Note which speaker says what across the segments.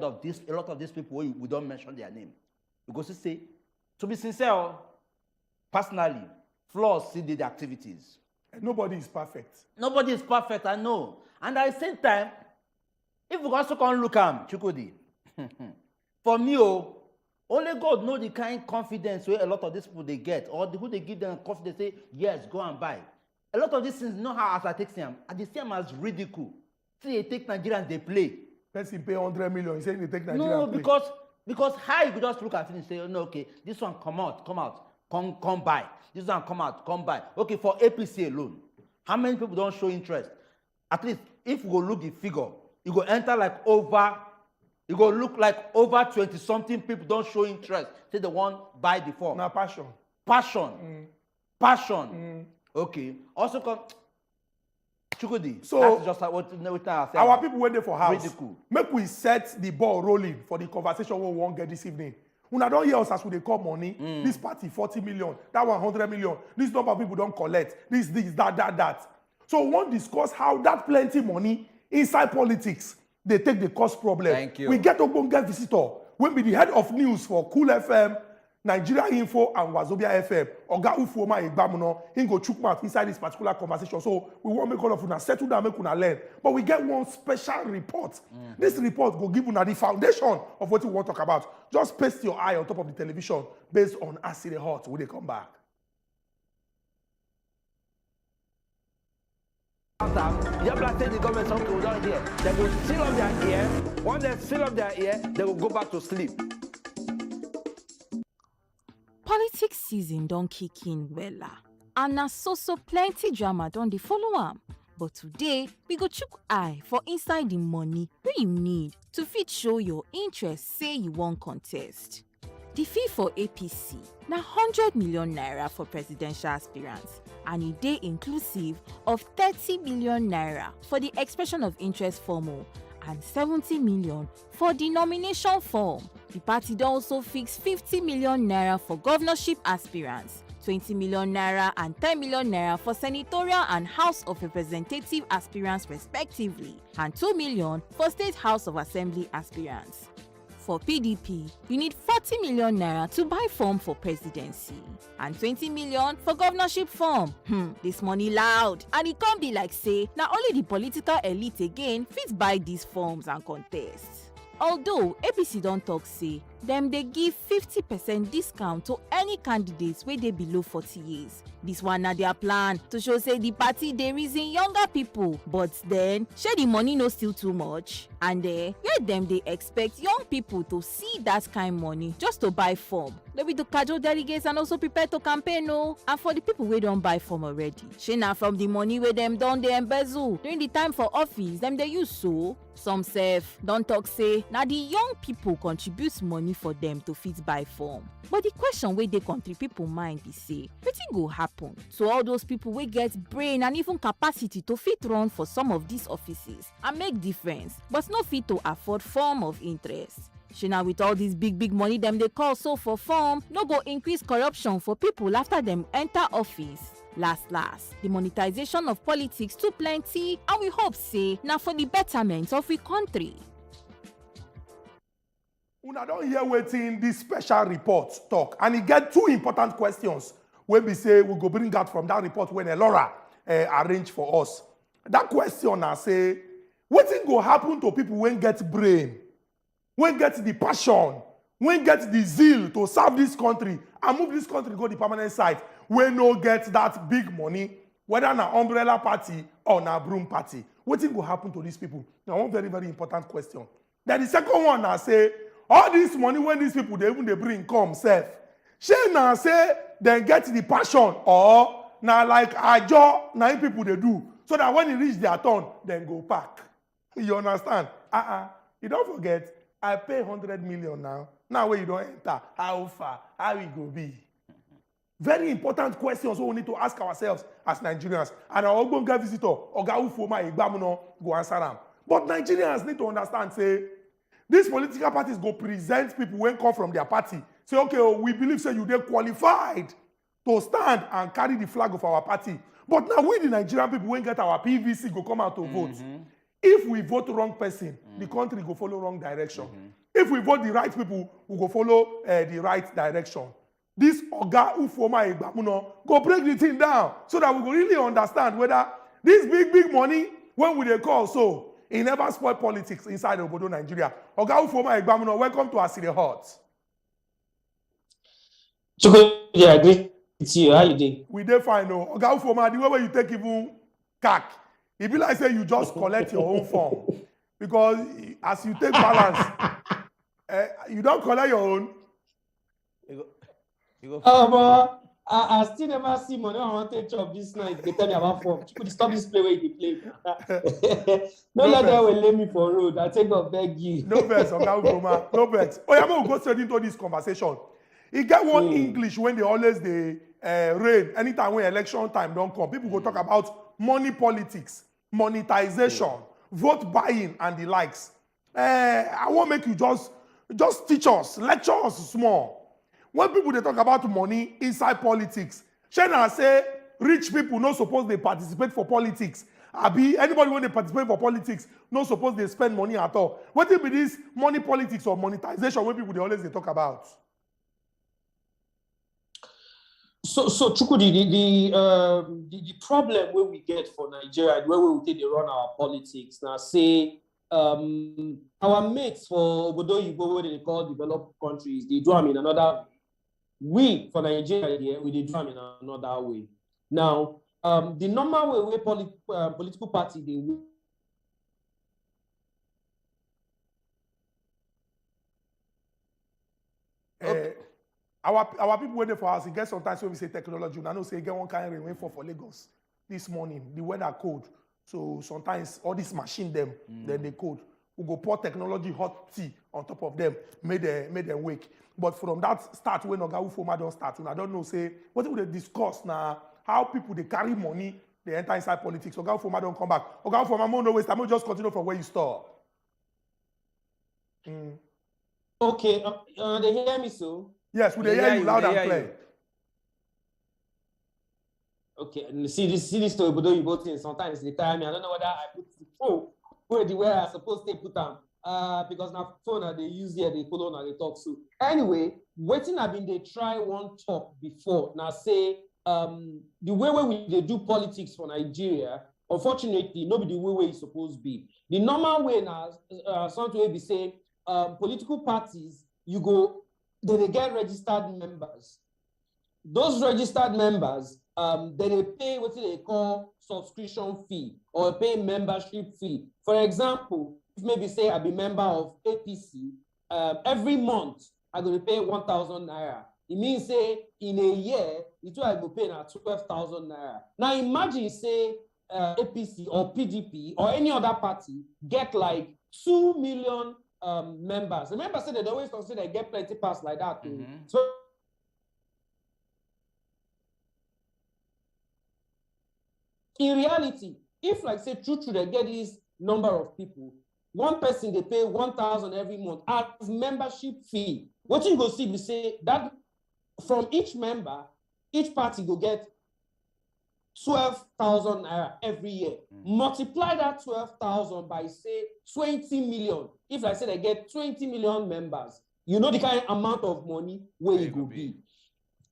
Speaker 1: of this, a lot of these people, we don't mention their name. Because you say, to be sincere, personally, flaws see the activities.
Speaker 2: And nobody is perfect.
Speaker 1: Nobody is perfect, I know. And at the same time, if we also can look at Chukudi, for me, only God knows the kind of confidence where a lot of these people they get, or who they give them confidence, say, yes, go and buy. A lot of these things, know how as I take them, I see them as ridicule. See, they take Nigerians, they play.
Speaker 2: Person pay 100 million, saying they take Nigerians.
Speaker 1: No, because how you could just look at it and say, oh, no, okay, this one come buy. This one come buy. Okay, for APC alone, how many people don't show interest? At least, if we go look the figure, you go enter like over, you go look like over 20-something people don't show interest. Say the one buy before.
Speaker 2: Now passion.
Speaker 1: Passion. Okay. Also come, Chukudi.
Speaker 2: So
Speaker 1: that's just what I say.
Speaker 2: Our people went there for house.
Speaker 1: Ridicule.
Speaker 2: Make we set the ball rolling for the conversation we won't get this evening. Una don't hear us as we dey call money. This party 40 million, that 100 million. This number of people don't collect. This, that. So we won't discuss how that plenty money inside politics they take the cost problem.
Speaker 1: Thank you.
Speaker 2: We get Ogbonge visitor. Will be the head of news for Cool FM, Nigeria Info, and Wazobia FM. Oga Ufuoma Igbamuno, he go chook mouth inside this particular conversation. So we won't make all of una settle down, make una learn. But we get one special report. This report will give una the foundation of what we want to talk about. Just paste your eye on top of the television based on Acid Hot when they come back.
Speaker 1: Just like the government some people don't hear. They will seal up their ear. Once they seal up their ear, they will go back to sleep.
Speaker 3: Politics season don't kick in wella. And na so plenty drama don dey follow am. But today, we go chook eye for inside the money wey you need to fit show your interest say you wan contest. The fee for APC na 100 million naira for presidential aspirants, and e dey inclusive of 30 million naira for the expression of interest form and 70 million for the nomination form. The party don also fix 50 million naira for governorship aspirants, 20 million naira and 10 million naira for senatorial and House of Representative aspirants respectively, and 2 million for State House of Assembly aspirants. For PDP, you need 40 million naira to buy form for presidency and 20 million for governorship form. This money loud, and it can't be like say, now only the political elite again fit buy these forms and contests. Although APC don't talk say, them they give 50% discount to any candidates where they below 40 years. This one na their plan to show say the party they reason younger people, but then share the money no still too much. And yet them they expect young people to see that kind money just to buy form. They will do casual delegates and also prepare to campaign no. And for the people who don't buy form already, shey na from the money where them done they embezzle during the time for office, them they use so. Some self don't talk say now the young people contribute money for them to fit buy form. But the question where the country people mind be say, wetin go happen to all those people wey get brain and even capacity to fit run for some of these offices and make difference, but no fit to afford form of interest? Shey with all this big money them they call so for form, no go increase corruption for people after them enter office. Last, the monetization of politics too plenty, and we hope say now for the betterment of we country.
Speaker 2: Una don't hear waiting this special report talk, and it get two important questions when we say we go bring out from that report when Elora arrange for us. That question I say, what thing go happen to people when get brain, when get the passion, when get the zeal to serve this country and move this country go the permanent site, when no get that big money, whether na umbrella party or na broom party? What thing go happen to these people? Now one very, very important question. Then the second one I say, all this money when these people they bring come self, shey na say they get the passion or na like ajo na people they do, so that when it reach their turn, then go pack. You understand? You don't forget, I pay 100 million now. Now where you don't enter, how far, how it go be? Very important questions we need to ask ourselves as Nigerians. And our Ogbonge visitor, Oga Ufuoma Igbamuno, go answer them. But Nigerians need to understand, say, these political parties go present people when come from their party. Say, okay, we believe say you they qualified to stand and carry the flag of our party. But now we the Nigerian people when get our PVC go come out to vote. If we vote wrong person, the country go follow wrong direction. If we vote the right people, we go follow the right direction. This Oga Ufoma Igbamuno go break the thing down so that we go really understand whether this big money, when we they call so, it never spoil politics inside Obodo, Nigeria. Oga Ufoma Igbamuno, welcome to Asile Hot.
Speaker 4: Yeah, I agree with you. How you doing?
Speaker 2: We dey fine, no. Oga Ufoma, the way you take even CAC, it be like say you just collect your own form. Because as you take balance, you don't collect your own.
Speaker 4: I still never see money. I want to take job this night. They tell me about form. You could stop this play where you play. No let them will lay me for road. I take up beg you.
Speaker 2: No vex, Oga Ufoma. No vex. Oh, yeah, we'll go straight into this conversation. You get one English when they always rain. Anytime when election time don't come, people go talk about money politics, monetization, vote buying, and the likes. I won't make you just teach us, lecture us small. When people they talk about money inside politics, Shana say rich people not supposed they participate for politics. Anybody when they participate for politics not supposed they spend money at all. What will be this money politics or monetization when people they always they talk about?
Speaker 4: So Chukudi, the problem where we get for Nigeria, where we take they run our politics now, say our mates for Obodo Yibo, where they call developed countries, they do them in another way. We for Nigeria here, we do them in another way. Now, the normal way political party they
Speaker 2: Our people waiting for us. It gets sometimes when we say technology, I know say get one kind of rain for Lagos this morning. The weather cold, so sometimes all this machine them then they cold. We go pour technology hot tea on top of them, made them wake. But from that start when Oga Ufoma don't start, I don't know say what would they discuss now? How people they carry money, they enter inside politics. Oga Ufoma don't come back. Oga Ufoma, no waste time. Just continue from where you stop.
Speaker 4: Okay, they hear me so.
Speaker 2: Yes, we hear you loud and clear.
Speaker 4: Okay, and see this story, but you both things. Sometimes they tell me I don't know whether I put the phone where I supposed to put them. Because now phone they use here, they follow and they talk. So anyway, waiting I've been they try one talk before. Now say the way they do politics for Nigeria, unfortunately, nobody the way it's supposed to be. The normal way now, something will be saying political parties, you go. They get registered members. Those registered members, they pay what they call subscription fee or pay membership fee. For example, if maybe say I be member of APC, every month I go to pay 1,000 naira. It means say in a year, it will I go pay now 12,000 naira. Now imagine say APC or PDP or any other party get like 2 million members. Remember, say they always consider they get plenty pass like that too. So in reality, if like say true they get this number of people, one person they pay 1,000 every month as membership fee. What you go see, we say that from each member, each party go get 12,000 naira every year. Multiply that 12,000 by say 20 million. If I say they get 20 million members, you know the kind of amount of money where it will be.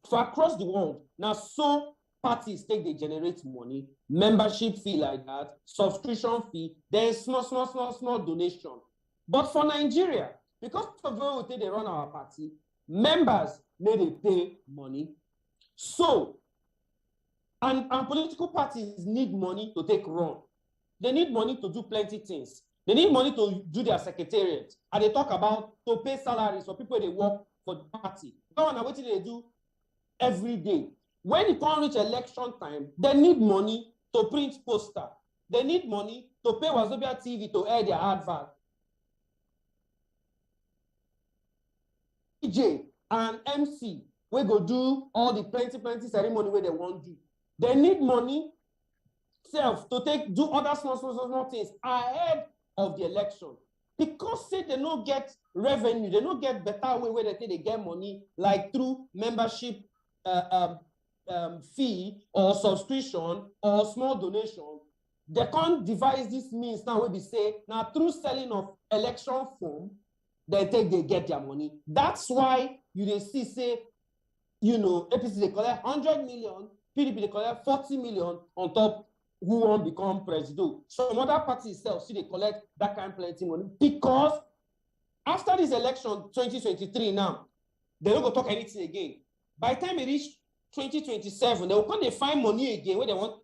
Speaker 4: So across the world, now so parties take they generate money, membership fee like that, subscription fee, then small donation. But for Nigeria, because of the way they run our party, members may they pay money. So and political parties need money to take run. They need money to do plenty things. They need money to do their secretariat. And they talk about to pay salaries for people they work for the party. Go on, what they do every day. When it comes reach election time, they need money to print poster. They need money to pay Wazobia TV to air their advert. DJ and MC, we go do all the plenty ceremony where they want to do. They need money to do other small things ahead of the election. Because say they don't get revenue, they don't get better way where they get money, like through membership fee or subscription or small donation. They can't devise this means now where we say now through selling of election form then take they get their money. That's why you dey see say, you know, APC they collect 100 million, PDP they collect 40 million on top who won't become president. Some other parties itself see they collect that kind of plenty money because after this election 2023 now, they don't go talk anything again. By the time they reach 2027, they will come and find money again where they want.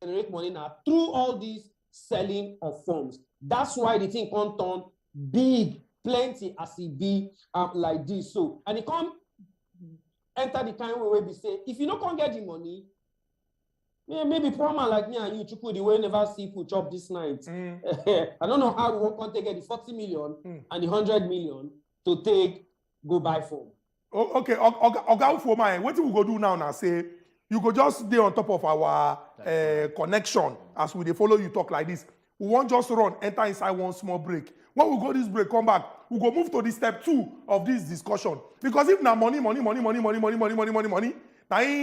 Speaker 4: Generate money now through all these selling of forms. That's why the thing can't turn big, plenty as it be like this. So, and it can't enter the kind where we say, if you don't come get the money, maybe poor man like me and you, Chukudi, will never see food chop this night. I don't know how we want to get the 40 million and the 100 million to take go buy form.
Speaker 2: Okay, Oga Ufoma, what we go do now say, you go just stay on top of our connection as we dey follow you talk like this. We won't just run, enter inside one small break. When we go this break, come back, we go move to the step 2 of this discussion. Because if now money, now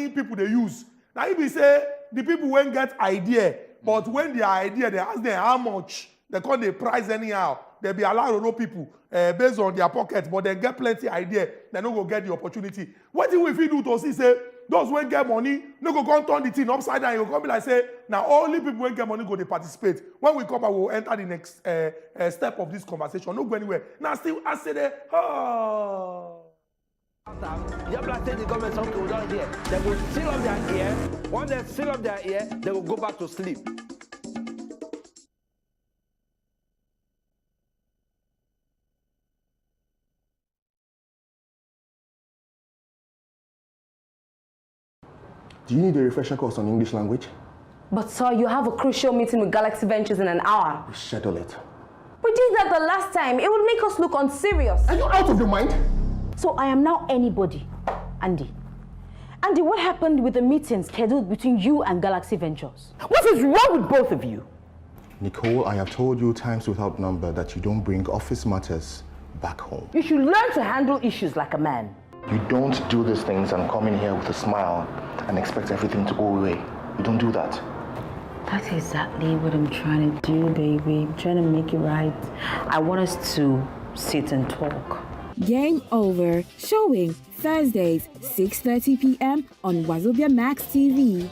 Speaker 2: people they use. Now if we say the people won't get idea, but when their idea, they ask them how much, they call the price anyhow. They be allowed to know people based on their pocket, but they get plenty idea, they no go get the opportunity. What do we do to see say those who get money, no go come turn the thing upside down. You go come be like say, now only people who get money go they participate. When we come back, we'll enter the next step of this conversation. No go anywhere. Now still I say there, oh.
Speaker 1: Just like the government something we don't hear. They will seal up their ear. Once they seal up their ear, they will go back to sleep.
Speaker 5: Do you need a refresher course on English language?
Speaker 6: But sir, you have a crucial meeting with Galaxy Ventures in an hour.
Speaker 5: We schedule it.
Speaker 6: We did that the last time. It would make us look unserious.
Speaker 5: Are you out of your mind?
Speaker 6: So I am now anybody, Andy. Andy, what happened with the meeting scheduled between you and Galaxy Ventures? What is wrong with both of you?
Speaker 5: Nicole, I have told you times without number that you don't bring office matters back home.
Speaker 6: You should learn to handle issues like a man.
Speaker 5: You don't do these things and come in here with a smile and expect everything to go away. You don't do that.
Speaker 6: That's exactly what I'm trying to do, baby. I'm trying to make it right. I want us to sit and talk.
Speaker 7: Game Over, showing Thursdays, 6:30 p.m. on Wazobia Max TV.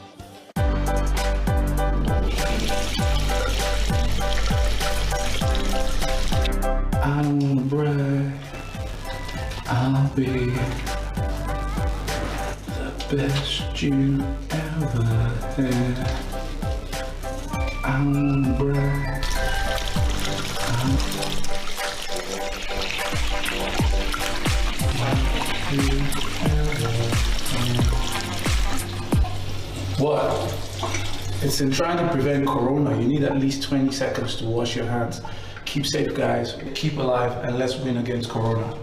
Speaker 8: I'll be the best you ever had. I'm bright. What? It's in trying to prevent corona. You need at least 20 seconds to wash your hands. Keep safe, guys. Keep alive, and let's win against corona.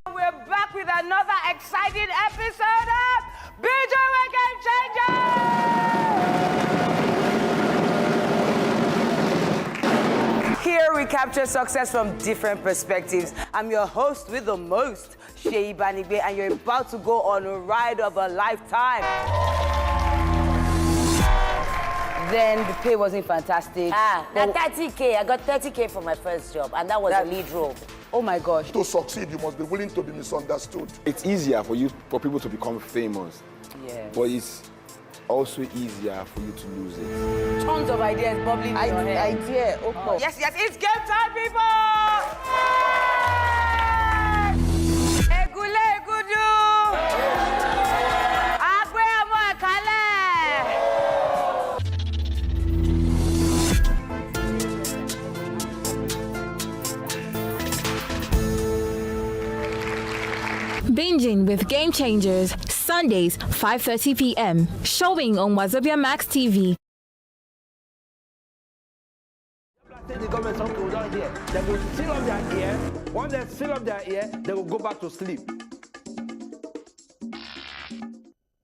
Speaker 9: We're back with another exciting episode of BJ Game Changer! Here we capture success from different perspectives. I'm your host with the most, Sheyi Banigbe, and you're about to go on a ride of a lifetime. Then the pay wasn't fantastic.
Speaker 10: Now 30K, I got 30K for my first job, and that was a lead role.
Speaker 9: Oh my gosh.
Speaker 11: To succeed, you must be willing to be misunderstood.
Speaker 12: It's easier for people to become famous.
Speaker 9: Yeah.
Speaker 12: But it's also easier for you to lose it.
Speaker 9: Tons of ideas bubbling in your head.
Speaker 10: Idea,
Speaker 9: Oh, yes, it's game time, people! Egule egudu! Agbe amo ekale!
Speaker 3: Binging with Game Changers, Sundays, 5:30 p.m. Showing on Wazobia Max TV.
Speaker 1: The government something we don't hear. They will seal up their ear. Once they seal up their ear, they will go back to sleep.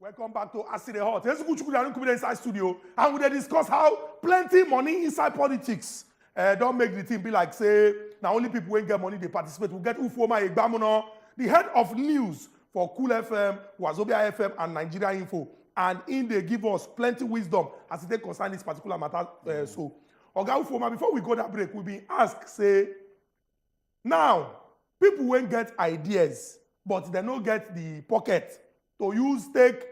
Speaker 2: Welcome back to Acid the Hot. Here's the inside studio, and we discuss how plenty money inside politics don't make the thing be like say now only people who get money they participate. We get Ufoma Igbamuno, the head of news for Cool FM, Wazobia FM, and Nigeria Info, and in they give us plenty wisdom as they concern this particular matter. So, Oga Ufoma, before we go that break, we be asked, say, now, people won't get ideas, but they don't get the pocket to use, take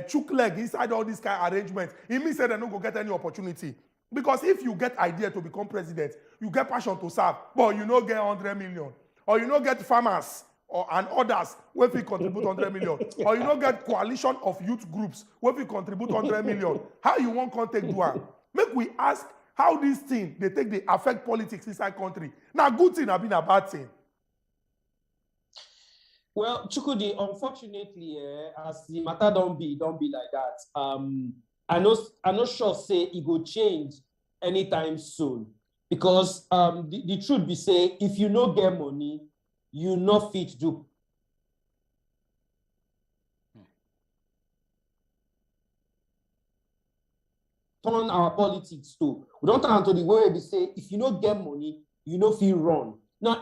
Speaker 2: chook leg inside all these kind of arrangements. It means that they don't go get any opportunity. Because if you get idea to become president, you get passion to serve, but you don't get 100 million. Or you don't get farmers and others where we contribute 100 million. Or you don't get coalition of youth groups where we contribute 100 million. How you want to take one? Make we ask how this thing, they take the affect politics inside country. Now, good thing have been a bad thing.
Speaker 4: Well, Chukudi, unfortunately, as the matter don't be like that. I know sure say it will change anytime soon. Because the truth be say, if you no get money, you not fit do. Turn our politics to. We don't turn to the way we say, if you don't get money, you no feel run. Now,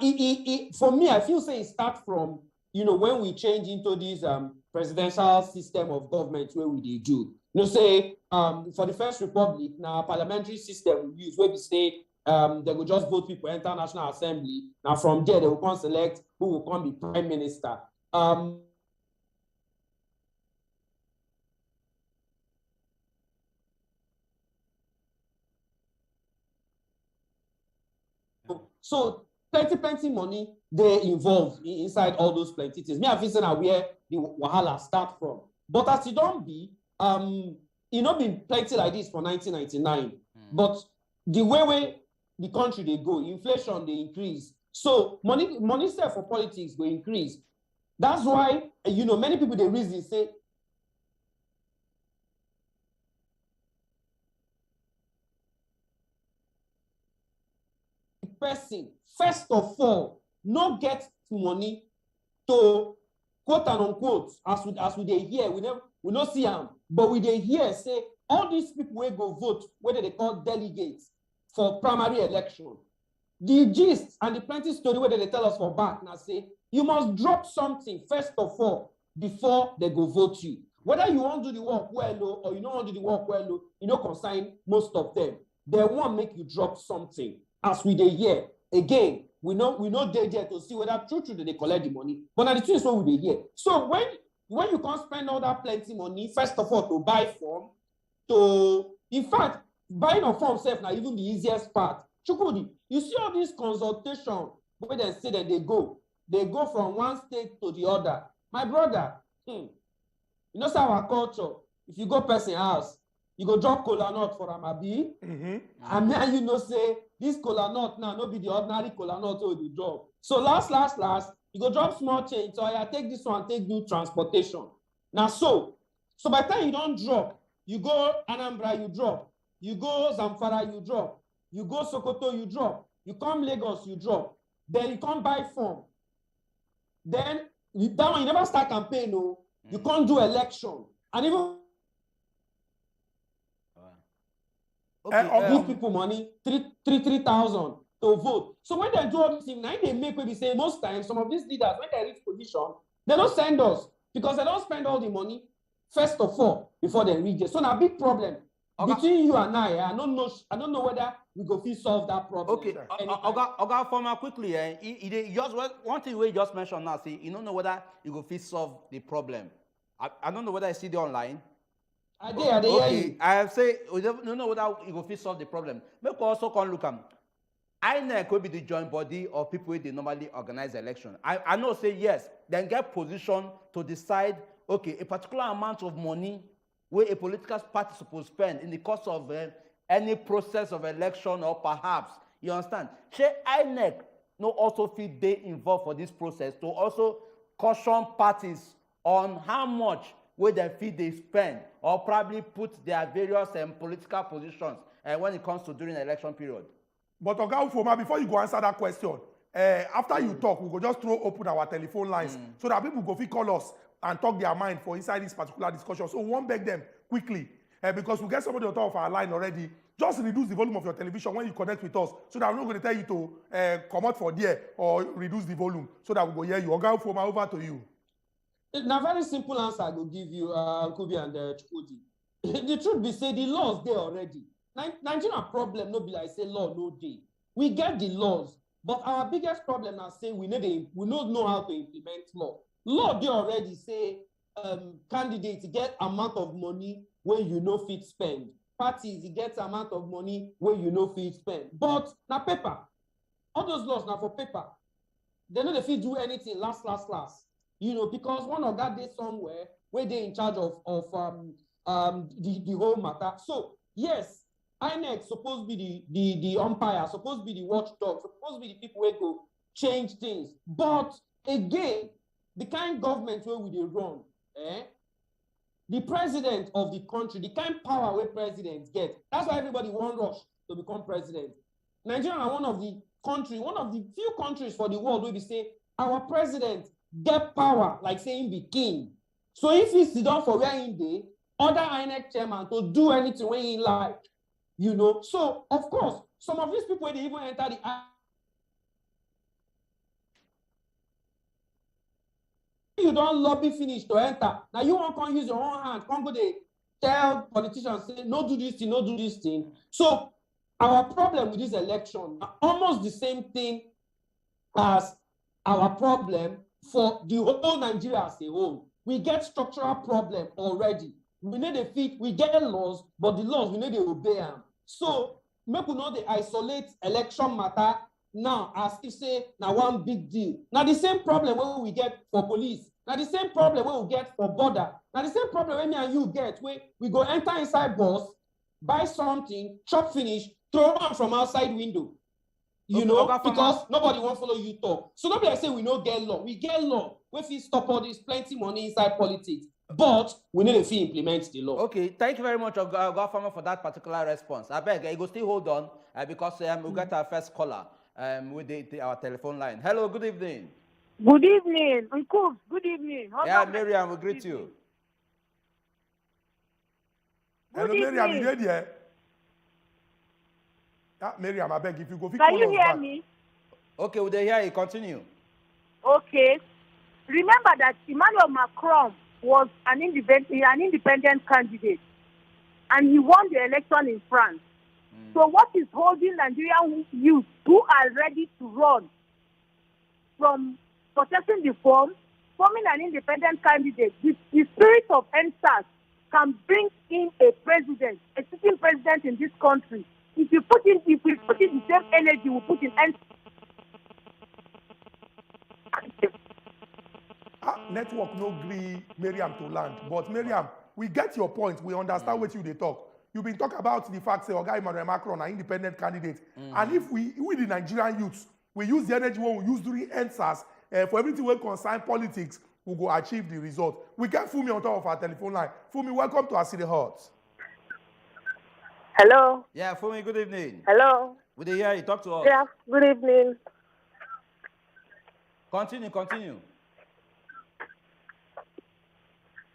Speaker 4: for me, I feel say it start from, when we change into this presidential system of government where we do. Say, for the First Republic, now parliamentary system we use where we say they will just vote people enter National Assembly. Now from there, they will come select who will come be Prime Minister. So plenty money they involved inside all those plenty things. Me, I feel saying where the wahala start from. But as it don't be, it not been plenty like this for 1999. But the way the country they go, inflation they increase. So money set for politics will increase. That's why many people they reason say person first of all not get money to quote and unquote as we dey hear we no see them, but we dey hear say all these people will go vote whether they call delegates for primary election. The gist and the plenty story where they tell us for back now say you must drop something first of all before they go vote you. Whether you want to do the work well or you don't want to do the work well, consign most of them. They won't make you drop something. As we dey hear again, we know they there to see whether true they collect the money. But now the truth is what we dey hear. So when you can't spend all that plenty money, first of all to buy form, in fact, buying a form self now even the easiest part. Chukudi, you see all this consultation where they say that they go from one state to the other. My brother, say our culture. If you go person house, you go drop kola nut for Amabi, and then say this kola nut now no be the ordinary kola nut or the drop. So last, you go drop small change. So I take this one, take new transportation. Now so by the time you don't drop, you go Anambra, you drop. You go Zamfara, you drop. You go Sokoto, you drop. You come Lagos, you drop. Then you come buy form. Then that one you never start campaign, no. You can't do election, and even give people money 3,000 to vote. So when they do all this thing, now they make maybe say most times some of these leaders when they reach position, they don't send us because they don't spend all the money first of all before they reach it. So now big problem between you and I don't know whether we go fit solve that problem.
Speaker 1: Okay, Oga Former quickly, just one thing we just mentioned now, see, you don't know whether you go fit solve the problem. I don't know whether I see the online.
Speaker 4: I hear you.
Speaker 1: I have said we don't know whether you go fit solve the problem. Make we also come look at INEC will be the joint body of people who they normally organize election. I know say yes, then get position to decide okay a particular amount of money where a political party supposed spend in the course of any process of election or perhaps you understand. Shey INEC no also feel they involved for this process to also caution parties on how much where they feel they spend or probably put their various political positions when it comes to during the election period.
Speaker 2: But Oga Ufoma, before you go answer that question, after you talk, we go just throw open our telephone lines so that people go fit call us and talk their mind for inside this particular discussion. So we won't beg them quickly because we get somebody on top of our line already. Just reduce the volume of your television when you connect with us so that we're not going to tell you to come out for there or reduce the volume so that we go hear you. Oga Ufoma, over to you.
Speaker 4: Now, very simple answer I will give you, Kubi and Chukudi. The truth be say the laws there already. Nigeria problem no be like say law no day. We get the laws, but our biggest problem now say we don't know how to implement law. Law they already say candidates get amount of money where you no fit spend. Parties get amount of money where you no fit spend. But now paper, all those laws now for paper. They know if you do anything last. You know, because one of that day somewhere where they in charge of the whole matter. So yes, INEC supposed to be the umpire, supposed to be the watchdog, supposed to be the people who go change things. But again, the kind of government where we they run, the president of the country, the kind of power where presidents get, that's why everybody won't rush to become president. Nigeria are one of the few countries for the world where we say our president get power like saying be king. So if he sit down for where in day, other INEC chairman to do anything when he like, you know. So of course, some of these people they even enter the you don't lobby finish to enter. Now you won't come use your own hand, come go they tell politicians say no do this thing, no do this thing. So our problem with this election are almost the same thing as our problem for the whole Nigeria as a whole. We get structural problem already. We need a fit, we get laws, but the laws we need to obey them. So make we know they isolate election matter now as if say now one big deal. Now the same problem where we get for police, now the same problem where we get for border, now the same problem where me and you get where we go enter inside bus, buy something, chop finish, throw on from outside window. You know, because nobody won't follow you talk. So nobody say we no get law. We get law. We feel stop all this plenty money inside politics. But we need to feel implement the law.
Speaker 1: Okay, thank you very much, Godfarmer, for that particular response. I beg, you go still hold on because we'll get our first caller with our telephone line. Hello, good evening.
Speaker 13: Good evening, Uncle. Good evening.
Speaker 1: Yeah, Miriam, we greet you.
Speaker 2: Hello, Miriam, you hear there? Miriam, I beg if you go.
Speaker 13: Can you hear me?
Speaker 1: Okay, will they hear you? Continue.
Speaker 13: Okay. Remember that Emmanuel Macron was an independent candidate, and he won the election in France. So what is holding Nigerian youth who are ready to run from protesting the form, forming an independent candidate? The spirit of NSAS can bring in a president, a sitting president in this country. If we put in the same energy we put in
Speaker 2: network no agree Miriam to land. But Miriam, we get your point. We understand what they talk. You've been talking about the fact say Oga Emmanuel Macron an independent candidate. And if we the Nigerian youths, we use the energy when we use during NSAS for everything we concern politics, we go achieve the result. We get Fumi on top of our telephone line. Fumi, welcome to our City Hut.
Speaker 13: Hello.
Speaker 1: Yeah, Fumi, good evening.
Speaker 13: Hello.
Speaker 1: Would they hear you? Talk to us.
Speaker 13: Yeah, good evening.
Speaker 1: Continue.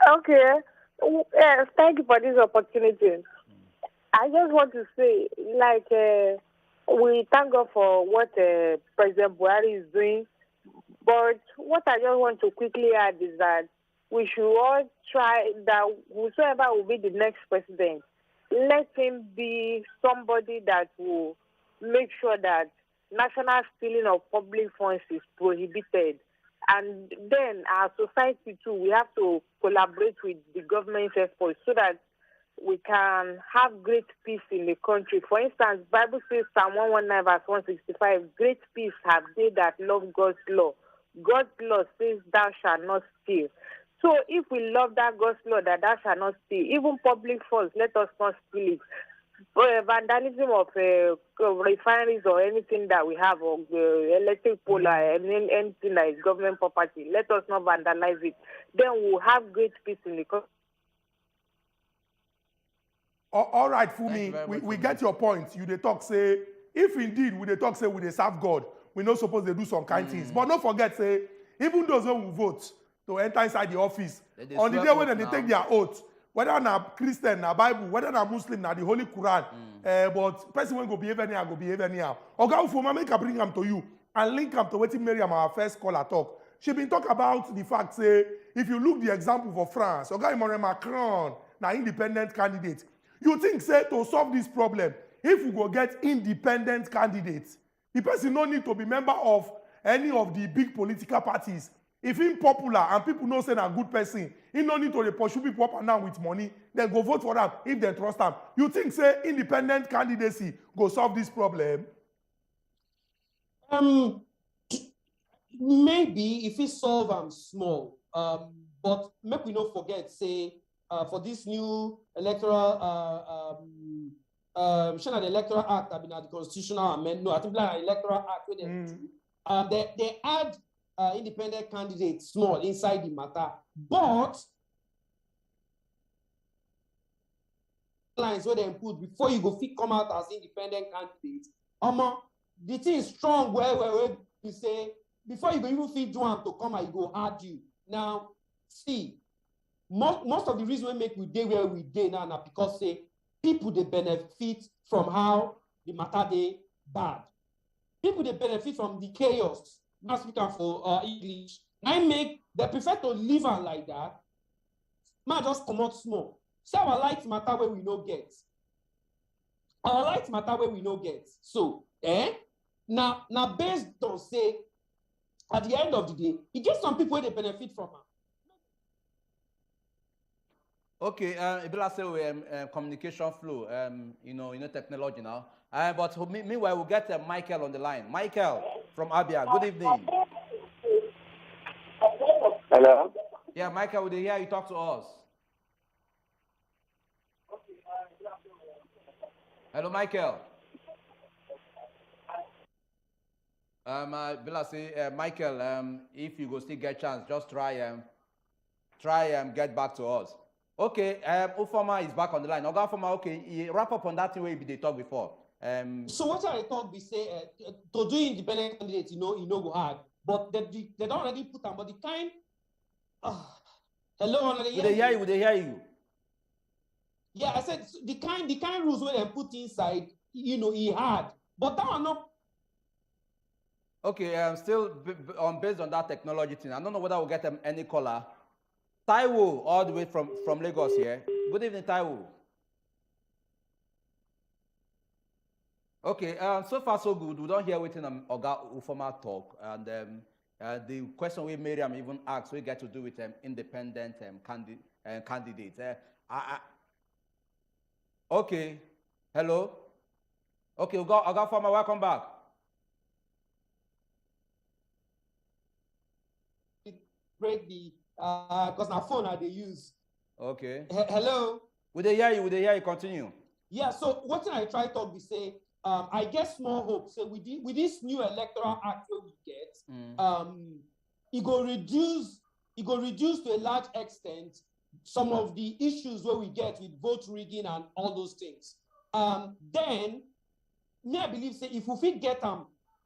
Speaker 13: Okay. Yes, thank you for this opportunity. I just want to say, we thank God for what President Buhari is doing. But what I just want to quickly add is that we should all try that whosoever will be the next president, let him be somebody that will make sure that national stealing of public funds is prohibited. And then our society too, we have to collaborate with the government efforts so that we can have great peace in the country. For instance, Bible says Psalm 119 verse 165, great peace have they that love God's law. God's law says thou shalt not steal. So if we love that God's law that thou shalt not steal, even public funds, let us not steal it. Vandalism of refineries or anything that we have, or electric pole, anything that is government property, let us not vandalize it. Then we'll have great peace in the country.
Speaker 2: All right, Fumi, we get your point. You dey talk say, if indeed we dey talk say we dey serve God, we not supposed to do some kind things. But don't forget say, even those who will vote to enter inside the office, on the day when they take their oath, whether na Christian, na Bible, whether na Muslim, na the Holy Quran, but person will go behave anyhow, go behave anyhow. Oga Ufoma, make I bring them to you and link them to what Miriam, our first caller, talk. She been talk about the fact say, if you look the example for France, Oga Emmanuel Macron, na independent candidate, you think say to solve this problem, if we go get independent candidates, the person no need to be member of any of the big political parties. If he's popular and people know say na good person, he no need to dey pursue people up and down with money, then go vote for them if they trust them. You think say independent candidacy go solve this problem?
Speaker 4: Maybe if he solve them small, but make we not forget, say, for this new electoral, the Electoral Act have been at the constitutional amendment. No, I think like Electoral Act where they add independent candidates small inside the matter, but lines where they put before you go fit come out as independent candidate. The thing is strong where you say before you go even fit do am to come and you go hard you. Now, see, most of the reason we make we day where we day now because say people they benefit from how the matter they bad. People they benefit from the chaos. Not speaking for English. I make they prefer to live on like that. Man just come out small. Say our light matter where we no get. Our light matter where we no get. So, now based on say at the end of the day, it gets some people where they benefit from it.
Speaker 1: Okay, Ibila say we communication flow, you know technology now. But meanwhile, we'll get Michael on the line. Michael from Abia, good evening.
Speaker 14: Hello?
Speaker 1: Yeah, Michael, would you hear you talk to us? Hello, Michael. Bila say, Michael, if you go still get chance, just try get back to us. Okay, Ufoma is back on the line. Oga Ufoma, okay, you wrap up on that thing where they talked before.
Speaker 4: So what I talk be say to do independent candidates, you know go hard, but they don't already put them. But the kind, hello,
Speaker 1: would they hear you? Would they hear you?
Speaker 4: Yeah, I said the kind rules where they put inside, he hard, but that one not.
Speaker 1: Okay, still based on that technology thing, I don't know whether we'll get any caller. Taiwo, all the way from Lagos here. Good evening, Taiwo. Okay, so far so good. We don't hear waiting Oga Ufoma talk, and the question we Miriam even asked, we get to do with independent candidates. Okay, hello. Okay, Oga Ufoma, welcome back.
Speaker 4: Break the because my phone they use.
Speaker 1: Okay.
Speaker 4: Hello.
Speaker 1: Would they hear you? Would they hear you? Continue.
Speaker 4: Yeah. So what I try to talk, we say. I get small hope. So with this new electoral act that we get, it go reduce to a large extent some of the issues where we get with vote rigging and all those things. Then, I believe say if we get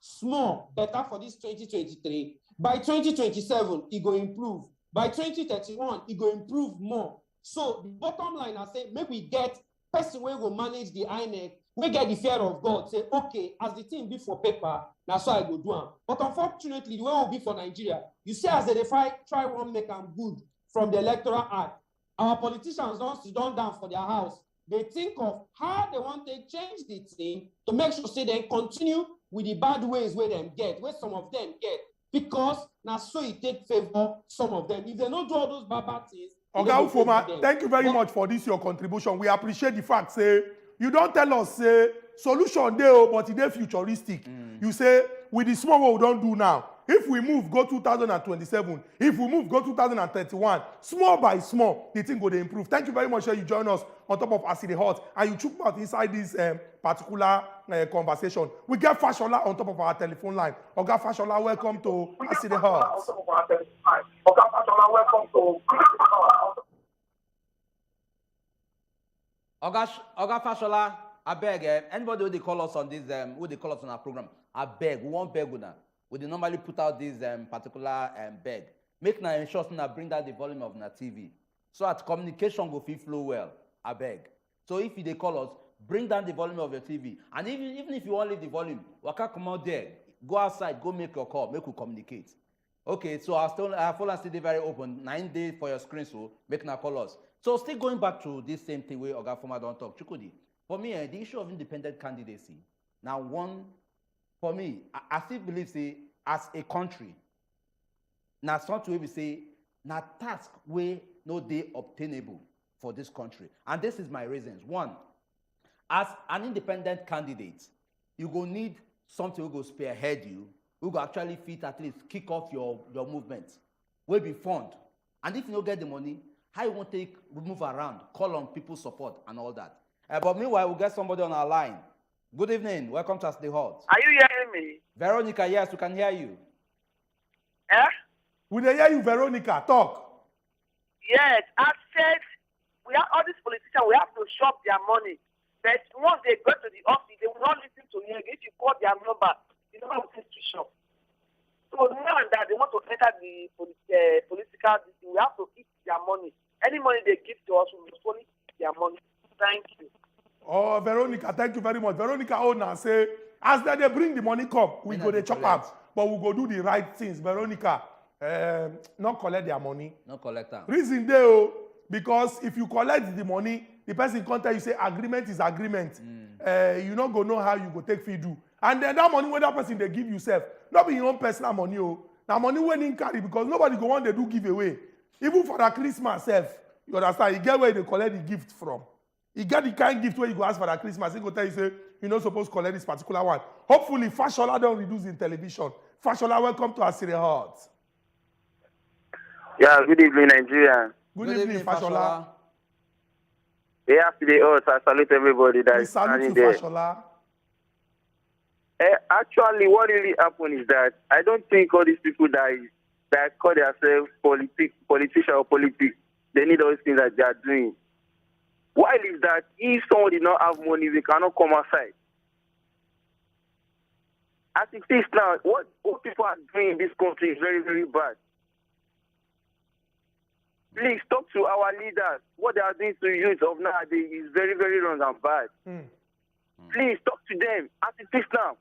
Speaker 4: small better for this 2023, by 2027 it go improve. By 2031 it go improve more. So the bottom line I say maybe we get person where will manage the INEC. We get the fear of God, say, okay, as the thing be for paper, that's why I go do it. But unfortunately, the way it will be for Nigeria, you see, as they try one make them good from the Electoral Act, our politicians don't sit down for their house. They think of how they want to change the thing to make sure say they continue with the bad ways where them get, where some of them get, because now so it take favor some of them. If they don't do all those bad things,
Speaker 2: Oga Ufoma, thank you very much for this your contribution. We appreciate the fact, say. You don't tell us, say, solution there, but it is futuristic. You say, with the small what we don't do now, if we move, go 2027, if we move, go 2031, small by small, the thing will improve. Thank you very much that you join us on top of Acid Hot, and you took part inside this particular conversation. We get Fashola on top of our telephone line. Oga Fashola, welcome to Acid Hot.
Speaker 14: Oga Fashola, welcome to
Speaker 1: Oga Fashola, I beg, anybody who they call us on this, who they call us on our program, I beg, we won't beg una. We dey normally put out this particular beg. Make na ensure na bring down the volume of na TV. So that communication go fit flow well, I beg. So if you they call us, bring down the volume of your TV. And even if you want to leave the volume, waka come out there, go outside, go make your call, make we communicate. Okay, so our phone line still dey very open. 9 days for your screen, so make na call us. So still going back to this same thing where Oga Former don't talk. Chukudi, for me, the issue of independent candidacy. Now, one, for me, I still believe, say, as a country, now something where we say, now task where no dey obtainable for this country. And this is my reasons. One, as an independent candidate, you go need something who go spearhead you, who go actually fit at least kick off your movement, will be fund. And if you don't get the money, how you want to move around, call on people's support and all that. But meanwhile, we'll get somebody on our line. Good evening. Welcome to As the Hot.
Speaker 14: Are you hearing me?
Speaker 1: Veronica, yes, we can hear you.
Speaker 14: Eh?
Speaker 2: We dey hear you, Veronica. Talk.
Speaker 14: Yes, I said we have all these politicians, we have to shop their money. But once they go to the office, they will not listen to you. If you call their number, you don't have to shop. So now and that, they want to enter the political, we have to keep their money. Any money they give to us, we will only keep their money. Thank you.
Speaker 2: Oh, Veronica, thank you very much. Veronica Ona say, as they bring the money come, we go dey chop up, but we go do the right things. Veronica, not collect their money.
Speaker 1: Not collect them.
Speaker 2: Reason there, because if you collect the money, the person can tell you say agreement is agreement. You not go know how you go take fee do. And then that money when that person they give yourself, not be your own personal money. Now money when in carry because nobody go want they do give away. Even for that Christmas self, you understand? You get where they collect the gift from. You get the kind gift where you go ask for that Christmas. He go tell you say you're not supposed to collect this particular one. Hopefully, Fashola don't reduce in television. Fashola, welcome to Asire Heart.
Speaker 15: Yeah, good evening, Nigeria.
Speaker 2: Good evening, Fashola.
Speaker 15: Yeah, today, I salute everybody that is standing there.
Speaker 2: Fashola.
Speaker 15: Actually, what really happened is that I don't think all these people that call themselves politician or politics, they need all these things that they are doing. Why is that if someone did not have money, they cannot come outside? As it is now, what people are doing in this country is very, very bad. Please talk to our leaders. What they are doing to youth of nowadays is very, very wrong and bad. Please talk to them. As it is now,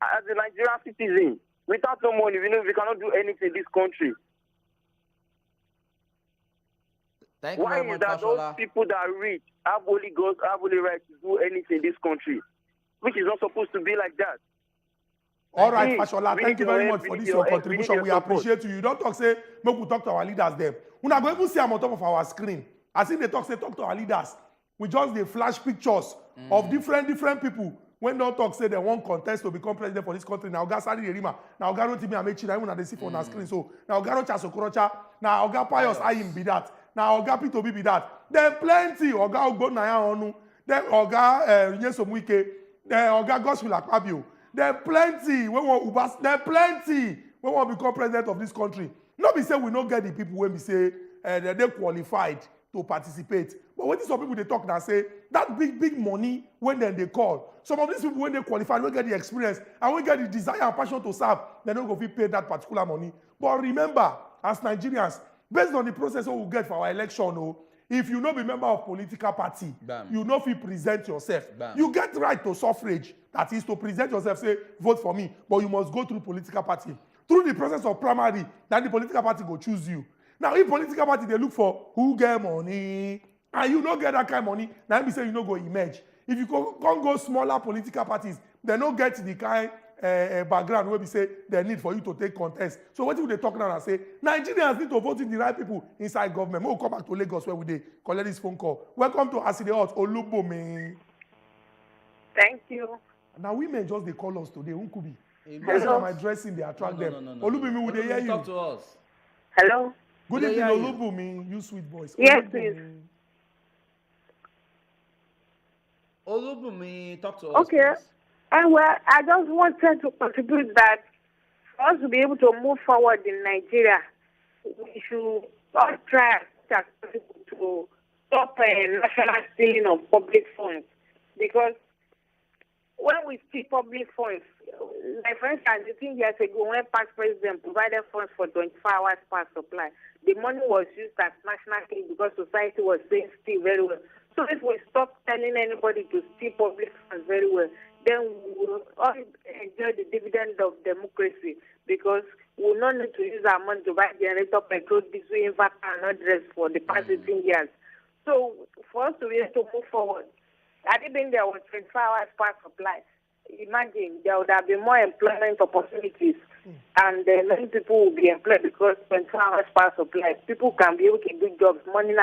Speaker 15: as a Nigerian citizen, without no money, we know we cannot do anything in this country.
Speaker 1: Thank you
Speaker 15: Why
Speaker 1: very
Speaker 15: is
Speaker 1: much,
Speaker 15: that
Speaker 1: Fashola.
Speaker 15: those people that are rich have only right to do anything in this country, which is not supposed to be like that?
Speaker 2: All right,
Speaker 15: Please,
Speaker 2: Fashola,
Speaker 15: we
Speaker 2: thank
Speaker 15: need
Speaker 2: you very
Speaker 15: your
Speaker 2: much
Speaker 15: help,
Speaker 2: for
Speaker 15: we
Speaker 2: this
Speaker 15: need
Speaker 2: your
Speaker 15: your help,
Speaker 2: contribution.
Speaker 15: we
Speaker 2: We
Speaker 15: need your support.
Speaker 2: appreciate you. You don't talk, say, make we talk to our leaders them. We not going to see them on top of our screen. As if they talk, say, talk to our leaders. We just they flash pictures of different people. When don't talk, say they want contest to become president for this country. Now, Oga Sari Yerima, now Oga Rotimi Amechi, now even they see for our screen. So now Oga Rocha Sokorocha, now Oga Pius Ayim be that. Now Oga P2B be that. Then plenty Oga Ogbo Naya Onu. Then Oga Nyesom Wike. Then Oga Gospel Akpabio. Then plenty. We want Ubas. Then plenty. We want to become president of this country. Not be say we not get the people when we say they qualified to participate. But when some people they talk now say that big money when then they call. Some of these people when they qualify, we get the experience and we get the desire and passion to serve. They don't go to pay that particular money. But remember, as Nigerians, based on the process we will get for our election, if you not be member of political party, you know if you present yourself. You get right to suffrage. That is to present yourself, say, vote for me. But you must go through political party. Through the process of primary, then the political party go choose you. Now, if political party, they look for who get money, and you don't get that kind of money, now be say you no go emerge. If you can't go smaller political parties, they don't get the kind background where we say they need for you to take contest. So what if they talk now and say, Nigerians need to vote in the right people inside government. We'll come back to Lagos where we dey collect this phone call. Welcome to Aside Hot, Olubomi.
Speaker 13: Thank you.
Speaker 2: Now women just they call us today. Who could be?
Speaker 13: Hello.
Speaker 2: My dressing, they attract them.
Speaker 1: No.
Speaker 2: Olubimi, would they hear you?
Speaker 1: Talk to us.
Speaker 13: Hello.
Speaker 2: Good
Speaker 1: Would they
Speaker 2: evening,
Speaker 1: hear you?
Speaker 2: Olubumi. You sweet voice.
Speaker 13: Yes,
Speaker 2: Olubumi.
Speaker 13: please.
Speaker 1: Olubumi, talk to us.
Speaker 13: Okay.
Speaker 1: please.
Speaker 13: And well, I just wanted to contribute that for us to be able to move forward in Nigeria, we should all try as possible to stop national stealing of public funds. Because when we steal public funds, like for instance, 15 years ago, when past president provided funds for 24 hours power supply, the money was used as national thing because society was saying steal very well. So if we stop telling anybody to steal public funds very well, then we will all enjoy the dividend of democracy because we will will not need to use our money to buy generator, petrol, diesel, inverter, and not dress for the past 18 years. So for us to be able to move forward, I didn't think there was 24 hours power supply. Imagine there would have been more employment opportunities, and many people will be employed because 24 hours power supply. People can be able to do jobs, morning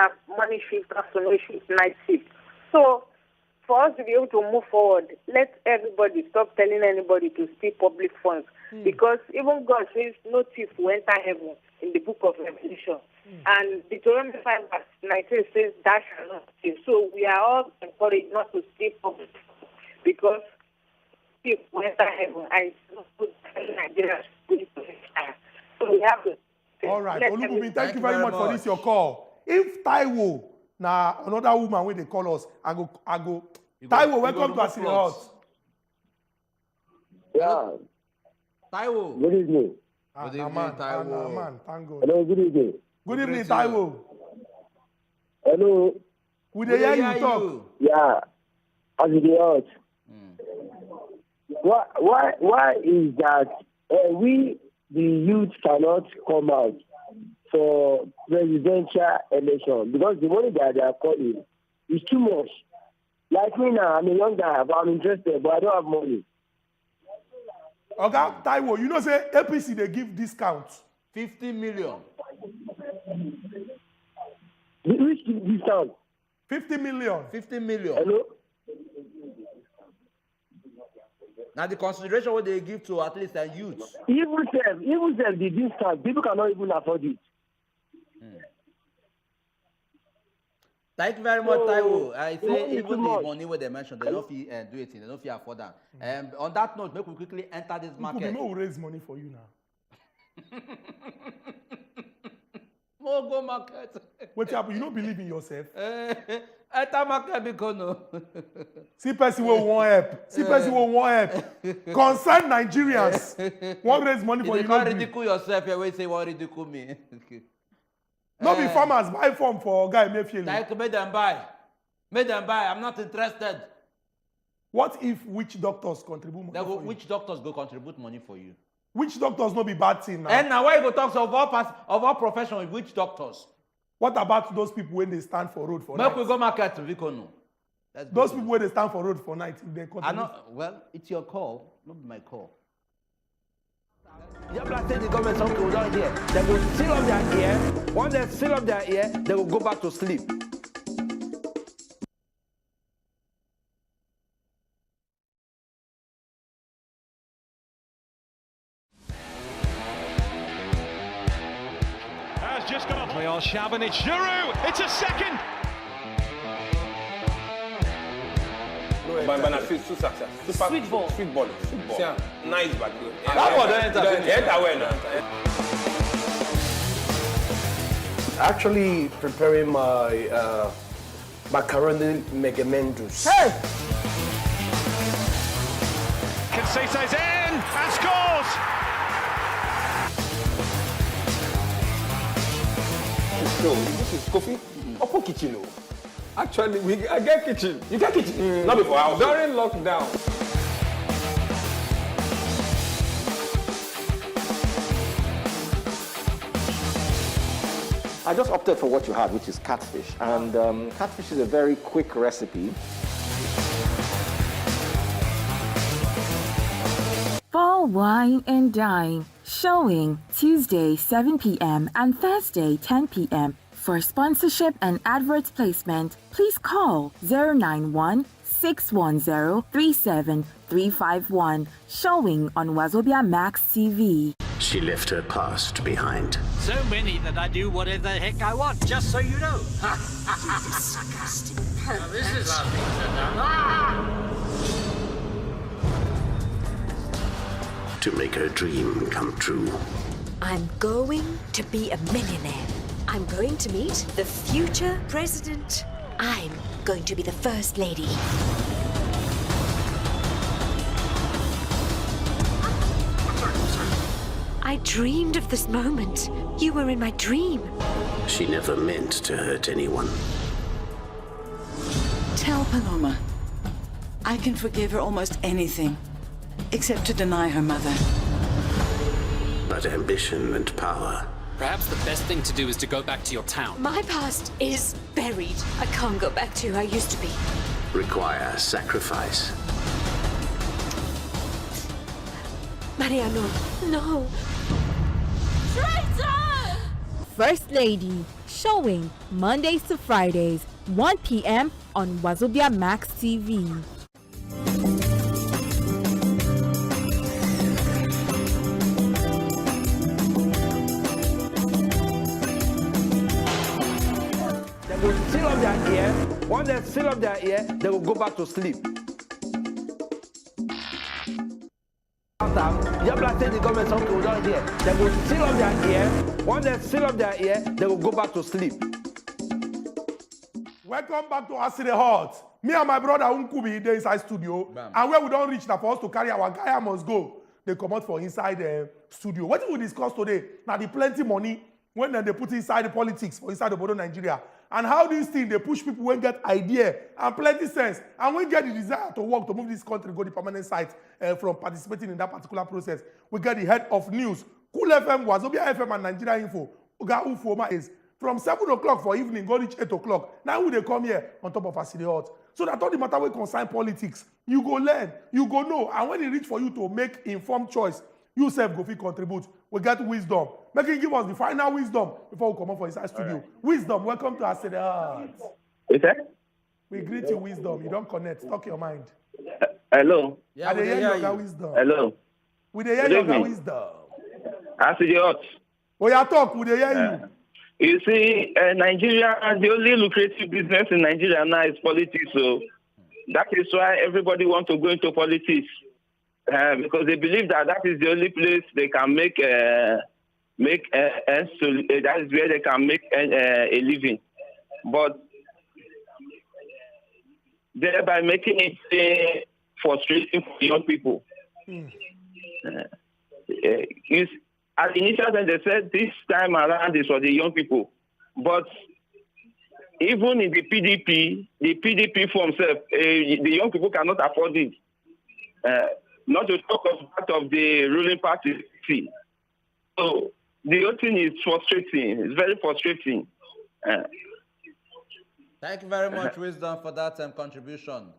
Speaker 13: shift, afternoon shift, night shift. So for us to be able to move forward, let everybody stop telling anybody to steal public funds, because even God says no thief will enter heaven in the book of Revelation. And Deuteronomy 5 verse 19 says that shall not steal. So we are all encouraged not to steal public funds, because thief will enter heaven, and it's not good for Nigeria. So we have to.
Speaker 2: All right, Olubumi, thank you very much for this your call. If Taiwo, now another woman when they call us, I go. Taiwo, welcome to Asiri House.
Speaker 16: Yeah.
Speaker 1: Taiwo.
Speaker 16: Good evening.
Speaker 1: Good evening, Taiwo.
Speaker 2: Man, thank God.
Speaker 16: Hello, good evening.
Speaker 2: Good evening, Taiwo.
Speaker 16: Hello.
Speaker 2: We dey hear you talk.
Speaker 16: Yeah. Asiri House. Why is that we, the youth, cannot come out for presidential election? Because the money that they are calling is too much. Like me now, I'm a young guy, but I'm interested, but I don't have money.
Speaker 2: Okay, Taiwo, you know say APC they give discount.
Speaker 1: 50 million.
Speaker 16: Which discount?
Speaker 2: 50 million.
Speaker 1: 50 million.
Speaker 16: Hello?
Speaker 1: Now the consideration what they give to at least the youth.
Speaker 16: Even self the discount, people cannot even afford it.
Speaker 1: Thank you very much, Taiwo. I say even the money where they mentioned, they don't feel do it, they don't feel afford that. On that note, make we quickly enter this market.
Speaker 2: We will raise money for you now.
Speaker 1: More go market.
Speaker 2: What happen? You don't believe in yourself.
Speaker 1: Enter market because no.
Speaker 2: See person will want help. See person will want help. Concerned Nigerians want raise money for you.
Speaker 1: You can't ridicule yourself. You will say what ridicule me.
Speaker 2: No be farmers buy farm for guy Mayfield.
Speaker 1: Like make them buy. Make them buy. I'm not interested.
Speaker 2: What if witch doctors contribute money for you?
Speaker 1: Which doctors go contribute money for you?
Speaker 2: Which doctors no be bad thing now?
Speaker 1: And now why you go talk of all profession with which doctors?
Speaker 2: What about those people when they stand for road for night?
Speaker 1: Make we go market to Vikono.
Speaker 2: Those people when they stand for road for night, they contribute.
Speaker 1: Well, it's your call, not my call. You have to the government some people down here. They will seal up their ear. Once they seal up their ear, they will go back to sleep.
Speaker 17: Has just gone off. Real Shaban, it's Giroud. It's a second.
Speaker 18: Sweet ball. Nice back there.
Speaker 17: That ball don't enter.
Speaker 18: Actually preparing my macaroni megamendus.
Speaker 17: Hey! Conceições in and scores!
Speaker 18: So, this is coffee. Open kitchen. Actually, I get kitchen. You get kitchen? Not before house. During lockdown.
Speaker 5: I just opted for what you had, which is catfish. And catfish is a very quick recipe.
Speaker 7: Fall Wine and Dine, showing Tuesday 7 p.m. and Thursday 10 p.m. For sponsorship and advert placement, please call 091-610-37351, showing on Wazobia Max TV.
Speaker 19: She left her past behind.
Speaker 20: So many that I do whatever the heck I want, just so you know.
Speaker 21: You disgusting pervert.
Speaker 20: This is lovely.
Speaker 19: To make her dream come true.
Speaker 21: I'm going to be a millionaire. I'm going to meet the future president. I'm going to be the first lady. I dreamed of this moment. You were in my dream.
Speaker 19: She never meant to hurt anyone.
Speaker 22: Tell Paloma I can forgive her almost anything, except to deny her mother.
Speaker 19: but ambition and power.
Speaker 6: Perhaps the best thing to do is to go back to your town.
Speaker 21: My past is buried. I can't go back to who I used to be.
Speaker 19: Require sacrifice.
Speaker 21: Mariano, no.
Speaker 3: Traitor! First Lady, showing Mondays to Fridays, 1 p.m. on Wazobia Max TV.
Speaker 8: They will seal up their ear. Once they seal up their ear, they will go back to sleep. Just like say the government something we don't hear. They will seal up their ear. Once they seal up their ear, they will go back to sleep.
Speaker 2: Welcome back to Asile Hot. Me and my brother Unkubi dey inside studio. Bam. And where we don't reach now for us to carry our guy must go. They come out for inside studio. What we discuss today? Now the plenty money when they put inside the politics for inside the border Nigeria. And how this thing they push people when get idea and plenty sense and when get the desire to work to move this country go the permanent site from participating in that particular process. We get the head of news, Cool FM, Wazobia FM, and Nigeria Info. Uga Ufoma is from 7 o'clock for evening, go reach 8 o'clock. Now who they come here on top of Asile Hot. So that all the matter will concern politics. You go learn, you go know, and when it reach for you to make informed choice, you self go fit contribute. We get wisdom. Make him give us the final wisdom before we come up for inside studio. Right. Wisdom, welcome to Asile Hot.
Speaker 23: Is that?
Speaker 2: We greet you, wisdom. You don't connect. Talk your mind.
Speaker 23: Hello.
Speaker 2: Yeah, we hear your wisdom.
Speaker 23: Hello.
Speaker 2: We hear your wisdom.
Speaker 23: Asile Hot.
Speaker 2: Oh, you talk. We hear you.
Speaker 23: You see, Nigeria, the only lucrative business in Nigeria now is politics. So that is why everybody wants to go into politics. Because they believe that is the only place they can make that is where they can make a living. But thereby making it frustrating for young people. At the initial time, they said this time around is for the young people. But even in the PDP for themselves, the young people cannot afford it. Not to talk of part of the ruling party. So the whole thing is frustrating. It's very frustrating.
Speaker 1: Thank you very much, Wisdom, for that contribution.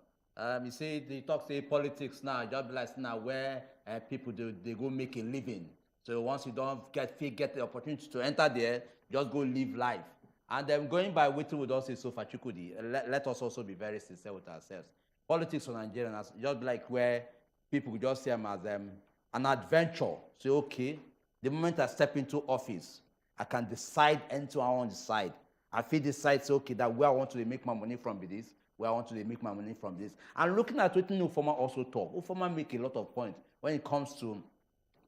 Speaker 1: You see, the talk say politics now, just like now where people they go make a living. So once you don't get the opportunity to enter there, just go live life. And then going by what we don't say so far, Chukudi, let us also be very sincere with ourselves. Politics for Nigerians, just like where people could just see them as an adventure. Say, okay, the moment I step into office, I can decide into I want to decide. I feel decide, say, okay, that where I want to make my money from this, where I want to make my money from this. And looking at what Ufoma also talk, Ufoma make a lot of points when it comes to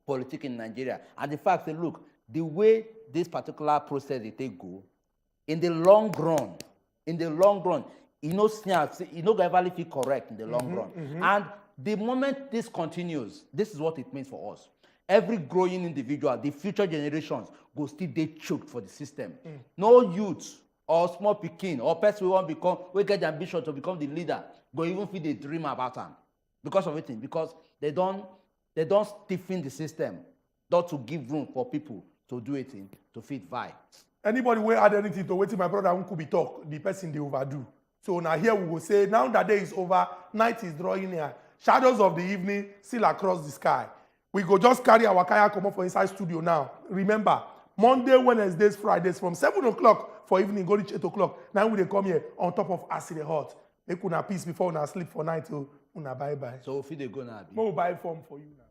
Speaker 1: politics in Nigeria. And the fact that, look, the way this particular process they go, in the long run, you know, ever feel correct in the long run. And the moment this continues, this is what it means for us. Every growing individual, the future generations, go still they choked for the system. No youth or small pikin or person we want become, we get the ambition to become the leader, go even feel they dream about them. Because of it, because they don't stiffen the system, not to give room for people to do it to fit vibe.
Speaker 2: Anybody will add anything to what my brother Unkubi talk, the person they overdo. So now here we will say, now that day is over, night is drawing near, shadows of the evening still across the sky. We go just carry our kayak come up for inside studio now. Remember, Monday, Wednesdays, Fridays from 7 o'clock for evening, go reach 8 o'clock. Now we come here on top of Asile Hot. Make una peace before una sleep for night till una bye-bye.
Speaker 1: So if they go now,
Speaker 2: we'll buy form for you now.